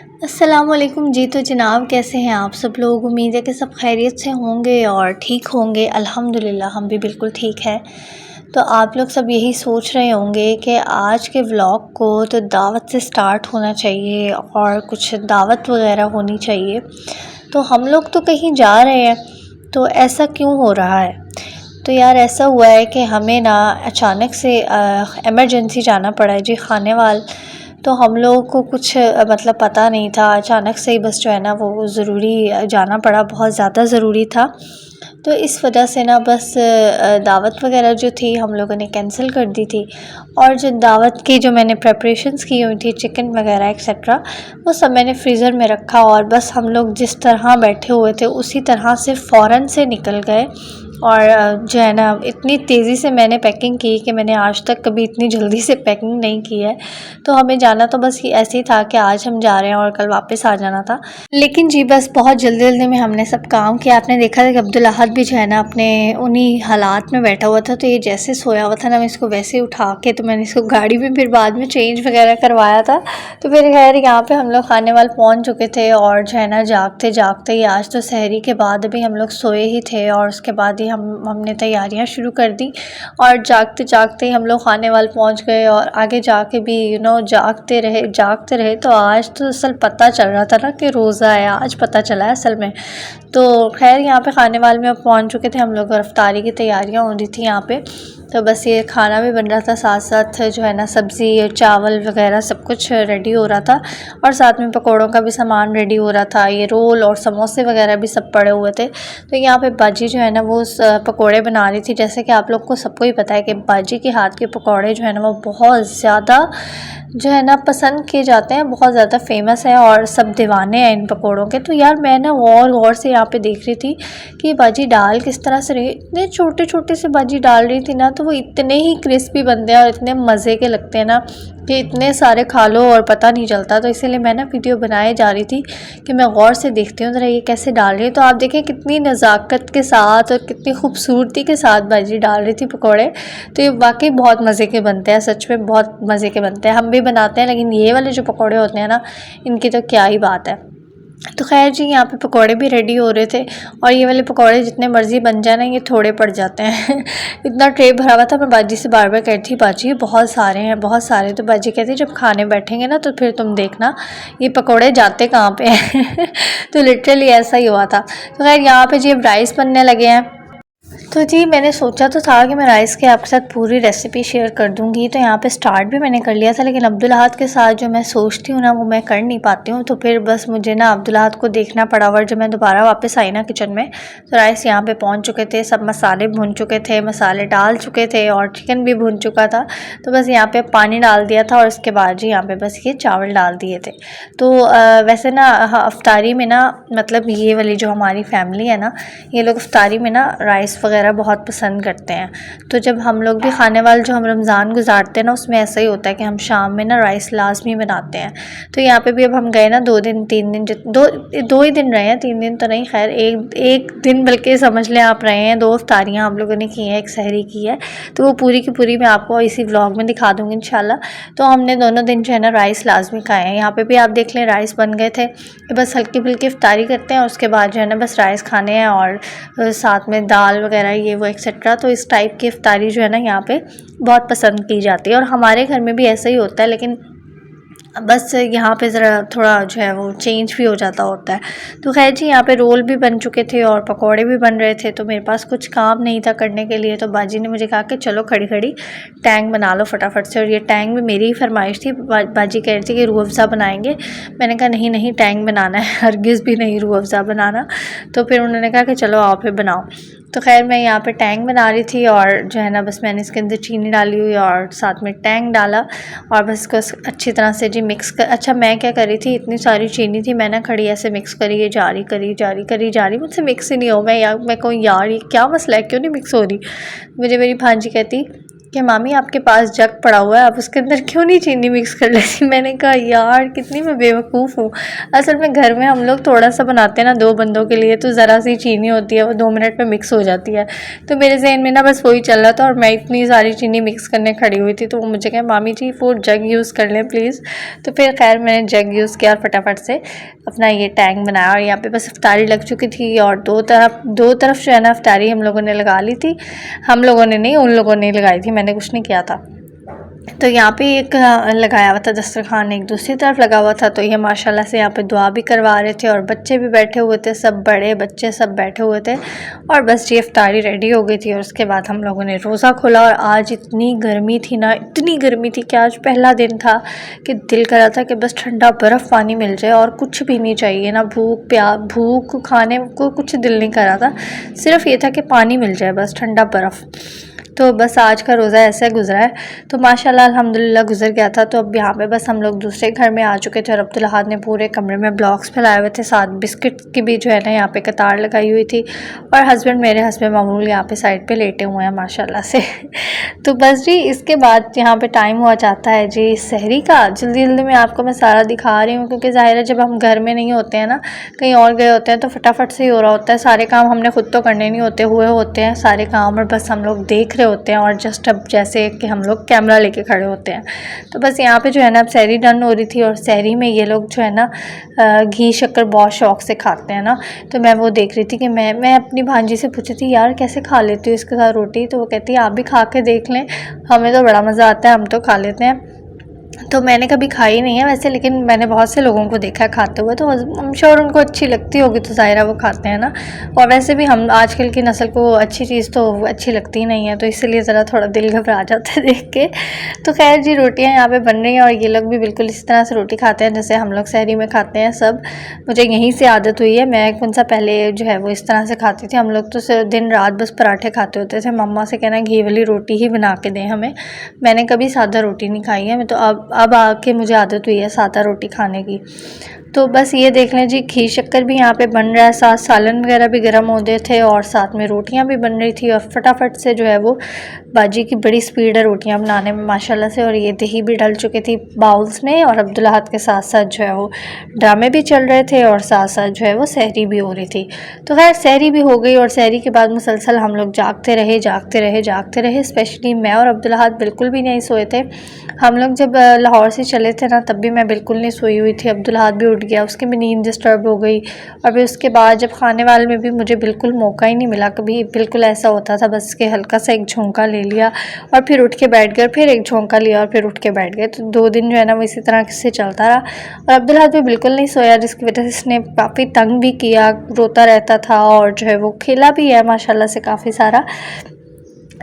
अस्सलामुअलैकुम जी। तो जनाब कैसे हैं आप सब लोग। उम्मीद है कि सब खैरियत से होंगे और ठीक होंगे। अल्हम्दुलिल्लाह हम भी बिल्कुल ठीक हैं। तो आप लोग सब यही सोच रहे होंगे कि आज के व्लॉग को तो दावत से स्टार्ट होना चाहिए और कुछ दावत वगैरह होनी चाहिए। तो हम लोग तो कहीं जा रहे हैं, तो ऐसा क्यों हो रहा है। तो यार ऐसा हुआ है कि हमें ना अचानक से इमरजेंसी जाना पड़ा है जी खानेवाल। तो हम लोगों को कुछ मतलब पता नहीं था, अचानक से ही बस जो है ना वो ज़रूरी जाना पड़ा, बहुत ज़्यादा ज़रूरी था। तो इस वजह से ना बस दावत वगैरह जो थी हम लोगों ने कैंसिल कर दी थी। और जो दावत की जो मैंने प्रेपरेशंस की हुई थी, चिकन वगैरह एक्सेट्रा, वो सब मैंने फ्रीज़र में रखा और बस हम लोग जिस तरह बैठे हुए थे उसी तरह से फ़ौरन से निकल गए। और जो है ना इतनी तेज़ी से मैंने पैकिंग की कि मैंने आज तक कभी इतनी जल्दी से पैकिंग नहीं की है। तो हमें जाना तो बस ऐसे ही था कि आज हम जा रहे हैं और कल वापस आ जाना था। लेकिन जी बस बहुत जल्दी जल्दी में हमने सब काम किया। आपने देखा था कि अब्दुल अहद भी जो है ना अपने उन्हीं हालात में बैठा हुआ था। तो ये जैसे सोया हुआ था ना, मैं इसको वैसे उठा के तो मैंने इसको गाड़ी में फिर बाद में चेंज वगैरह करवाया था। तो फिर खैर यहाँ पे हम लोग खाने वाले पहुँच चुके थे और जो है ना जागते जागते ही आज तो सहरी के बाद भी हम लोग सोए ही थे और उसके बाद ही हमने तैयारियाँ शुरू कर दी। और जागते जागते ही हम लोग खाने वाले पहुँच गए और आगे जाके भी जागते रहे। तो आज तो असल पता चल रहा था ना कि रोज़ा है, आज पता चला है असल में। तो खैर यहाँ पे खाने वाले में पहुँच चुके थे हम लोग और इफ्तारी की तैयारियाँ हो रही थी यहाँ पे। तो बस ये खाना भी बन रहा था, साथ साथ जो है ना सब्ज़ी चावल वगैरह सब कुछ रेडी हो रहा था और साथ में पकौड़ों का भी सामान रेडी हो रहा था। ये रोल और समोसे वगैरह भी सब पड़े हुए थे। तो यहाँ पे बाजी जो है ना वो पकौड़े बना रही थी। जैसे कि आप लोग को सबको ही पता है कि बाजी के हाथ के पकौड़े जो है ना वो बहुत ज़्यादा जो है ना पसंद किए जाते हैं, बहुत ज़्यादा फेमस है और सब दीवाने हैं इन पकौड़ों के। तो यार मैं ना और गौर से यहाँ पे देख रही थी कि बाजी डाल किस तरह से रही, इतने छोटे छोटे से बाजी डाल रही थी ना, तो वो इतने ही क्रिस्पी बनते हैं और इतने मज़े के लगते हैं ना कि इतने सारे खा लो और पता नहीं चलता। तो इसीलिए मैं ना वीडियो बनाए जा रही थी कि मैं गौर से देखती हूँ ज़रा ये कैसे डाल रही है। तो आप देखें कितनी नज़ाकत के साथ और कितनी खूबसूरती के साथ बाजी डाल रही थी पकौड़े। तो ये वाकई बहुत मज़े के बनते हैं, सच में बहुत मज़े के बनते हैं। हम भी बनाते हैं, लेकिन ये वाले जो पकौड़े होते हैं ना इनकी तो क्या ही बात है। तो खैर जी यहाँ पे पकौड़े भी रेडी हो रहे थे और ये वाले पकौड़े जितने मर्ज़ी बन जाए ना ये थोड़े पड़ जाते हैं इतना ट्रे भरा हुआ था। मैं बाजी से बार बार कहती थी बाजी बहुत सारे हैं, बहुत सारे। तो बाजी कहती जब खाने बैठेंगे ना तो फिर तुम देखना ये पकौड़े जाते कहाँ पे हैं तो लिटरली ऐसा ही हुआ था। तो खैर यहाँ पे जी अब राइस बनने लगे हैं। तो जी मैंने सोचा तो था कि मैं राइस के आपके साथ पूरी रेसिपी शेयर कर दूंगी। तो यहाँ पे स्टार्ट भी मैंने कर लिया था, लेकिन अब्दुल अहद के साथ जो मैं सोचती हूँ ना वो मैं कर नहीं पाती हूँ। तो फिर बस मुझे ना अब्दुल अहद को देखना पड़ा। और जब मैं दोबारा वापस आई ना किचन में तो राइस यहाँ पे पहुँच चुके थे, सब मसाले भून चुके थे, मसाले डाल चुके थे और चिकन भी भून चुका था। तो बस यहाँ पर पानी डाल दिया था और उसके बाद जी यहाँ पर बस ये चावल डाल दिए थे। तो वैसे ना अफ्तारी में ना मतलब ये वाली जो हमारी फैमिली है ना, ये लोग अफ्तारी में ना राइस वगैरह बहुत पसंद करते हैं। तो जब हम लोग भी खाने वाले जो हम रमज़ान गुजारते हैं ना उसमें ऐसा ही होता है कि हम शाम में ना राइस लाजमी बनाते हैं। तो यहाँ पे भी अब हम गए ना 2 दिन 3 दिन दो ही दिन रहे हैं, 3 दिन तो नहीं, खैर एक दिन बल्कि समझ लें आप रहे हैं। 2 इफ्तारियाँ हम लोगों ने की हैं, एक सहरी की है। तो वो पूरी की पूरी मैं आपको इसी व्लॉग में दिखा दूँगी इंशाल्लाह। तो हमने दोनों दिन जो है ना राइस लाजमी खाए हैं। यहाँ पर भी आप देख लें राइस बन गए थे। बस हल्की फुल्की इफ्तारी करते हैं और उसके बाद जो है ना बस राइस खाने हैं और साथ में दाल वगैरह ये वो एक्सेट्रा। तो इस टाइप की इफ्तारी जो है ना यहाँ पे बहुत पसंद की जाती है और हमारे घर में भी ऐसा ही होता है, लेकिन बस यहाँ पे ज़रा थोड़ा जो है वो चेंज भी हो जाता होता है। तो खैर जी यहाँ पे रोल भी बन चुके थे और पकोड़े भी बन रहे थे। तो मेरे पास कुछ काम नहीं था करने के लिए, तो बाजी ने मुझे कहा कि चलो खड़ी खड़ी टैंग बना लो फटाफट से। और ये टैंग भी मेरी ही फरमाइश थी। बाजी कह रही थी कि रूह अफ़ज़ा बनाएंगे। मैंने कहा नहीं नहीं टैंग बनाना है, हरगिज़ भी नहीं रूह अफ़ज़ा बनाना। तो फिर उन्होंने कहा कि चलो आप फिर बनाओ। तो खैर मैं यहाँ पे टैंग बना रही थी और जो है ना बस मैंने इसके अंदर चीनी डाली हुई और साथ में टैंग डाला और बस इसको अच्छी तरह से जी मिक्स कर। अच्छा मैं क्या कर रही थी, इतनी सारी चीनी थी, मैं ना खड़ी ऐसे मिक्स करी जा रही, मुझसे मिक्स ही नहीं हो। मैं कहूँ यार ये क्या मसला है, क्यों नहीं मिक्स हो रही। मुझे मेरी भांजी कहती कि मामी आपके पास जग पड़ा हुआ है, आप उसके अंदर क्यों नहीं चीनी मिक्स कर लेती। मैंने कहा यार कितनी मैं बेवकूफ़ हूँ। असल में घर में हम लोग थोड़ा सा बनाते हैं ना 2 बंदों के लिए, तो ज़रा सी चीनी होती है वो 2 मिनट में मिक्स हो जाती है। तो मेरे जहन में ना बस वही चल रहा था और मैं इतनी सारी चीनी मिक्स करने खड़ी हुई थी। तो वो मुझे कहे मामी जी वो जग यूज़ कर लें प्लीज़। तो फिर खैर मैंने जग यूज़ किया और फटाफट से अपना ये टैंक बनाया। और यहाँ पे बस इफ्तारी लग चुकी थी और दो तरफ जो है ना इफ्तारी हम लोगों ने लगा ली थी। हम लोगों ने नहीं, उन लोगों ने लगाई थी, मैंने कुछ नहीं किया था। तो यहाँ पे एक लगाया हुआ था दस्तरखान, एक दूसरी तरफ लगा हुआ था। तो ये माशाल्लाह से यहाँ पे दुआ भी करवा रहे थे और बच्चे भी बैठे हुए थे, सब बड़े बच्चे सब बैठे हुए थे। और बस ये इफ्तारी रेडी हो गई थी और उसके बाद हम लोगों ने रोज़ा खोला। और आज इतनी गर्मी थी ना, इतनी गर्मी थी कि आज पहला दिन था कि दिल कर रहा था कि बस ठंडा बर्फ़ पानी मिल जाए और कुछ भी नहीं चाहिए, ना भूख खाने को कुछ दिल नहीं कर रहा था, सिर्फ ये था कि पानी मिल जाए बस ठंडा बर्फ़। तो बस आज का रोज़ा ऐसे गुजरा है। तो माशाल्लाह अल्हम्दुलिल्लाह गुजर गया था। तो अब यहाँ पे बस हम लोग दूसरे घर में आ चुके थे और अब्दुल अहाद ने पूरे कमरे में ब्लॉक्स फैलाए हुए थे, साथ बिस्किट की भी जो है ना यहाँ पे कतार लगाई हुई थी। और मेरे हस्बैंड मामूल यहाँ पे साइड पे लेटे हुए हैं माशाल्लाह से। तो बस जी इसके बाद यहाँ पे टाइम हुआ जाता है जी सहरी का। जल्दी जल्दी में आपको मैं सारा दिखा रही हूँ क्योंकि ज़ाहिर है जब हम घर में नहीं होते हैं ना, कहीं और गए होते हैं, तो फटाफट से ही हो रहा होता है। सारे काम हमने खुद तो करने नहीं होते हैं सारे काम, और बस हम लोग देख रहे होते हैं और जस्ट अब जैसे कि हम लोग कैमरा लेके खड़े होते हैं। तो बस यहाँ पे जो है ना अब सहरी डन हो रही थी और सहरी में ये लोग जो है ना घी शक्कर बहुत शौक से खाते हैं ना। तो मैं वो देख रही थी कि मैं अपनी भांजी से पूछी थी यार कैसे खा लेती हूँ इसके साथ रोटी। तो वो कहती है आप भी खा के देख लें, हमें तो बड़ा मज़ा आता है, हम तो खा लेते हैं। तो मैंने कभी खाई नहीं है वैसे, लेकिन मैंने बहुत से लोगों को देखा है खाते हुए, तो हम श्योर उनको अच्छी लगती होगी, तो ज़ाहिर है वो खाते हैं ना। और वैसे भी हम आजकल की नस्ल को अच्छी चीज़ तो अच्छी लगती नहीं है, तो इसलिए ज़रा थोड़ा दिल घबरा जाता है देख के। तो खैर जी रोटियाँ यहाँ पे बन रही हैं और ये लोग भी बिल्कुल इस तरह से रोटी खाते हैं जैसे हम लोग सहरी में खाते हैं सब। मुझे यहीं से आदत हुई है, मैं कौन सा पहले जो है वो इस तरह से खाती थी। हम लोग तो दिन रात बस पराठे खाते होते थे, मम्मा से कहना घी वाली रोटी ही बना के दें हमें। मैंने कभी सादा रोटी नहीं खाई है, मैं तो अब आके मुझे आदत हुई है सादा रोटी खाने की। तो बस ये देख लें जी घी शक्कर भी यहाँ पे बन रहा है, साथ सालन वगैरह भी गर्म हो गए थे और साथ में रोटियाँ भी बन रही थी। और फटाफट से जो है वो बाजी की बड़ी स्पीड है रोटियाँ बनाने में माशाल्लाह से। और ये दही भी डल चुकी थी बाउल्स में और अब्दुल अहाद के साथ साथ जो है वो ड्रामे भी चल रहे थे और साथ साथ जो है वो सहरी भी हो रही थी। तो खैर सहरी भी हो गई और सहरी के बाद मुसलसल हम लोग जागते रहे। स्पेशली मैं और अब्दुल अहाद बिल्कुल भी नहीं सोए थे। हम लोग जब लाहौर से चले थे ना तब भी मैं बिल्कुल नहीं सोई हुई थी, अब्दुल अहाद भी उठ गया, उसकी भी नींद डिस्टर्ब हो गई। और फिर उसके बाद जब खाने वाले में भी मुझे बिल्कुल मौका ही नहीं मिला, कभी बिल्कुल ऐसा होता था बस के हल्का सा एक झोंका ले लिया और फिर उठ के बैठ गए, फिर एक झोंका लिया और फिर उठ के बैठ गए। तो 2 दिन जो है ना वो इसी तरह से चलता रहा और अब्दुल अहाद भी बिल्कुल नहीं सोया, जिसकी वजह से इसने काफ़ी तंग भी किया, रोता रहता था और जो है वो खेला भी है माशाल्लाह से काफ़ी सारा।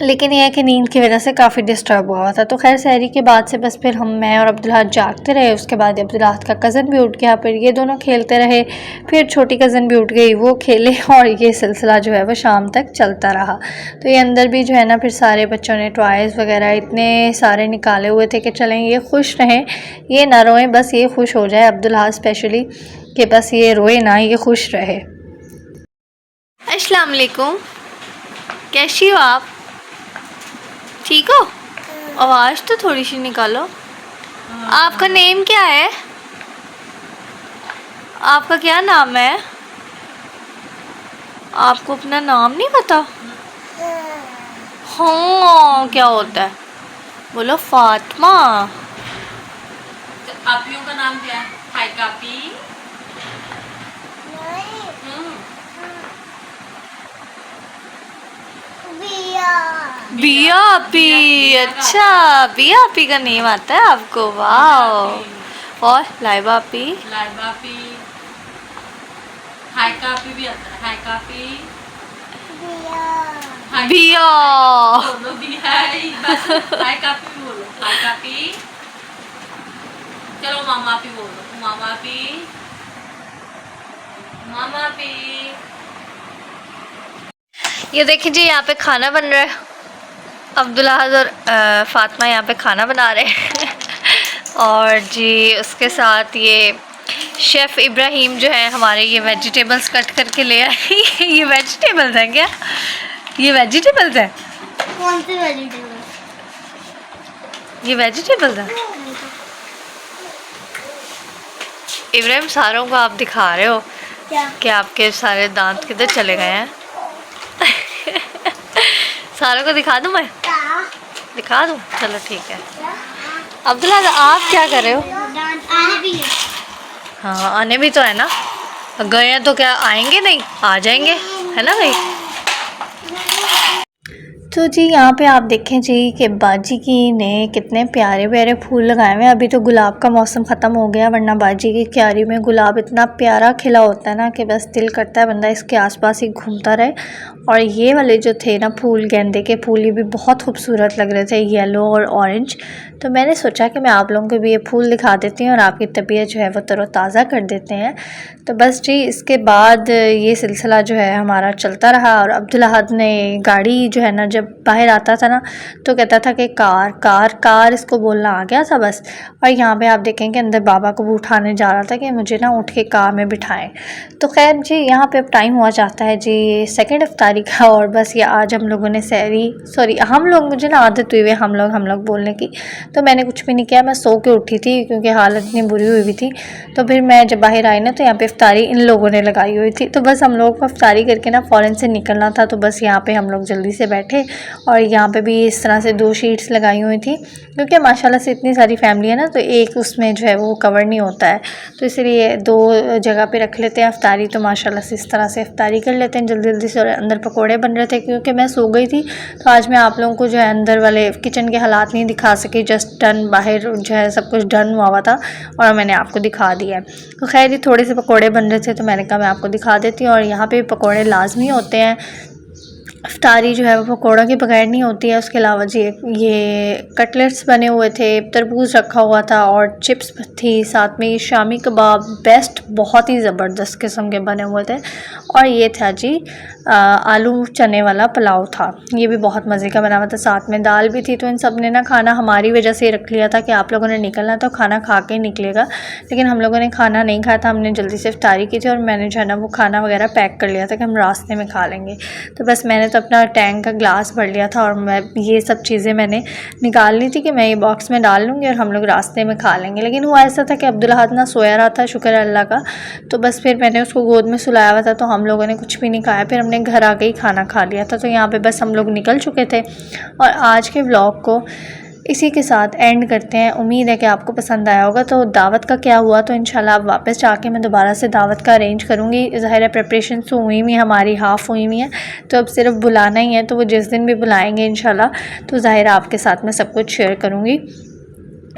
लेकिन यह है कि नींद की वजह से काफ़ी डिस्टर्ब हुआ था। तो खैर सहरी के बाद से बस फिर मैं और अब्दुल अहाद जागते रहे। उसके बाद अब्दुल अहाद का कज़न भी उठ गया, फिर ये दोनों खेलते रहे, फिर छोटी कज़न भी उठ गई, वो खेले और ये सिलसिला जो है वो शाम तक चलता रहा। तो ये अंदर भी जो है ना फिर सारे बच्चों ने टॉयज़ वगैरह इतने सारे निकाले हुए थे कि चलें ये खुश रहें, ये ना रोएं, बस ये खुश हो जाए, अब्दुल अहाद स्पेशली, कि बस ये रोए ना, ये खुश रहे। अस्सलाम वालेकुम, कैसी हो आप? ठीक हो? आवाज़ तो थोड़ी सी निकालो। आपका नेम क्या है? आपका क्या नाम है? आपको अपना नाम नहीं पता? हाँ क्या होता है? बोलो फातिमा। आपियों का नाम क्या है? हाय कापी। बिया आपी। अच्छा बिया आपी का नेम आता है आपको? वाह। और लाइबा आपी? लाइबा पी। हाय कापी भी आता है। हाय कापी। बिया। बोलो भी हाय कापी भी बोलो। हाय कापी। चलो मामा पी बोलो। मामा पी। मामा पी। ये देखिए जी यहाँ पे खाना बन रहा है, अब्दुल अहाद और फातिमा यहाँ पे खाना बना रहे हैं और जी उसके साथ ये शेफ़ इब्राहिम जो है हमारे ये वेजिटेबल्स कट करके ले आए। ये वेजिटेबल्स हैं क्या? ये वेजिटेबल्स हैं? कौन से वेजिटेबल्स? ये वेजिटेबल है। इब्राहिम, सारों को आप दिखा रहे हो कि आपके सारे दांत किधर चले गए हैं। सारों को दिखा दूं मैं? दिखा दूं? चलो ठीक है। अब्दुल्ला, आप क्या कर रहे हो? आने भी है। हाँ, आने भी तो है ना। गए हैं तो क्या आएंगे नहीं? आ जाएंगे, है ना भाई? तो जी यहाँ पे आप देखें जी कि बाजी की ने कितने प्यारे प्यारे फूल लगाए हुए हैं। अभी तो गुलाब का मौसम ख़त्म हो गया, वरना बाजी की क्यारी में गुलाब इतना प्यारा खिला होता है ना कि बस दिल करता है बंदा इसके आसपास ही घूमता रहे। और ये वाले जो थे ना फूल, गेंदे के फूल, ये भी बहुत खूबसूरत लग रहे थे, येलो और ऑरेंज। तो मैंने सोचा कि मैं आप लोगों को भी ये फूल दिखा देती हूँ और आपकी तबीयत जो है वो तरोताज़ा कर देते हैं। तो बस जी इसके बाद ये सिलसिला जो है हमारा चलता रहा। और अब्दुल अहद ने गाड़ी जो है ना, जब बाहर आता था ना तो कहता था कि कार कार कार, इसको बोलना आ गया था बस। और यहाँ पे आप देखेंगे अंदर बाबा को भी उठाने जा रहा था कि मुझे ना उठ के कार में बिठाएं। तो खैर जी यहाँ पे अब टाइम हुआ चाहता है जी 2nd इफ्तारी का। और बस ये आज हम लोगों ने हम लोग, मुझे ना आदत हुई है हम लोग बोलने की। तो मैंने कुछ भी नहीं किया, मैं सो के उठी थी क्योंकि हालत इतनी बुरी हुई थी। तो फिर मैं जब बाहर आई ना तो यहाँ पे इफ्तारी इन लोगों ने लगाई हुई थी। तो बस हम लोगों को इफ्तारी करके ना फ़ौरन से निकलना था। तो बस यहाँ पे हम लोग जल्दी से बैठे और यहाँ पे भी इस तरह से 2 शीट्स लगाई हुई थी क्योंकि माशाल्लाह से इतनी सारी फैमिली है ना, तो एक उसमें जो है वो कवर नहीं होता है। तो इसलिए 2 जगह पे रख लेते हैं इफ्तारी। तो माशाल्लाह से इस तरह से इफ्तारी कर लेते हैं जल्दी जल्दी से। और अंदर पकोड़े बन रहे थे क्योंकि मैं सो गई थी। तो आज मैं आप लोगों को जो है अंदर वाले किचन के हालात नहीं दिखा सकी, जस्ट डन, बाहर जो है सब कुछ डन हुआ था और मैंने आपको दिखा दिया है। तो खैर ये थोड़े से पकोड़े बन रहे थे तो मैंने कहा मैं आपको दिखा देती हूँ। और यहाँ पे पकोड़े लाजमी होते हैं, इफ्तारी जो है वो पकौड़ों के बगैर नहीं होती है। उसके अलावा जी ये कटलेट्स बने हुए थे, तरबूज रखा हुआ था और चिप्स थी साथ में। ये शामी कबाब बेस्ट, बहुत ही ज़बरदस्त किस्म के बने हुए थे। और ये था जी आलू चने वाला पुलाव था, ये भी बहुत मज़े का बना हुआ था। साथ में दाल भी थी। तो इन सब ने ना खाना हमारी वजह से रख लिया था कि आप लोगों ने निकलना तो खाना खा के निकलेगा। लेकिन हम लोगों ने खाना नहीं खाया था, हमने जल्दी से इफ्तारी की थी और मैंने जो है ना वो खाना वगैरह पैक कर लिया था कि हम रास्ते में खा लेंगे। तो बस मैंने तो अपना टैंक का ग्लास भर लिया था और मैं ये सब चीज़ें मैंने निकाल ली थी कि मैं ये बॉक्स में डाल लूँगी और हम लोग रास्ते में खा लेंगे। लेकिन हुआ ऐसा था कि अब्दुल अहद ना सोया रहा था, शुक्र अल्लाह का। तो बस फिर मैंने उसको गोद में सुलाया हुआ था तो हम लोगों ने कुछ भी नहीं खाया, फिर हमने घर आके ही खाना खा लिया था। तो यहाँ पे बस हम लोग निकल चुके थे और आज के व्लॉग को इसी के साथ एंड करते हैं। उम्मीद है कि आपको पसंद आया होगा। तो दावत का क्या हुआ, तो इंशाल्लाह अब वापस जाके मैं दोबारा से दावत का अरेंज करूँगी। ज़ाहिर है प्रिपरेशन तो हुई हुई हमारी, हाफ़ हुई हुई है, तो अब सिर्फ बुलाना ही है। तो वो जिस दिन भी बुलाएंगे इंशाल्लाह तो ज़ाहिर है आपके साथ मैं सब कुछ शेयर करूँगी।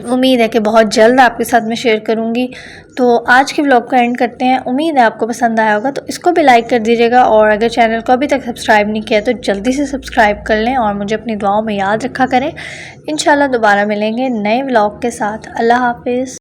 उम्मीद है कि बहुत जल्द आपके साथ मैं शेयर करूँगी। तो आज के व्लॉग को एंड करते हैं। उम्मीद है आपको पसंद आया होगा, तो इसको भी लाइक कर दीजिएगा और अगर चैनल को अभी तक सब्सक्राइब नहीं किया तो जल्दी से सब्सक्राइब कर लें और मुझे अपनी दुआओं में याद रखा करें। इंशाल्लाह दोबारा मिलेंगे नए व्लॉग के साथ। अल्लाह हाफिज़।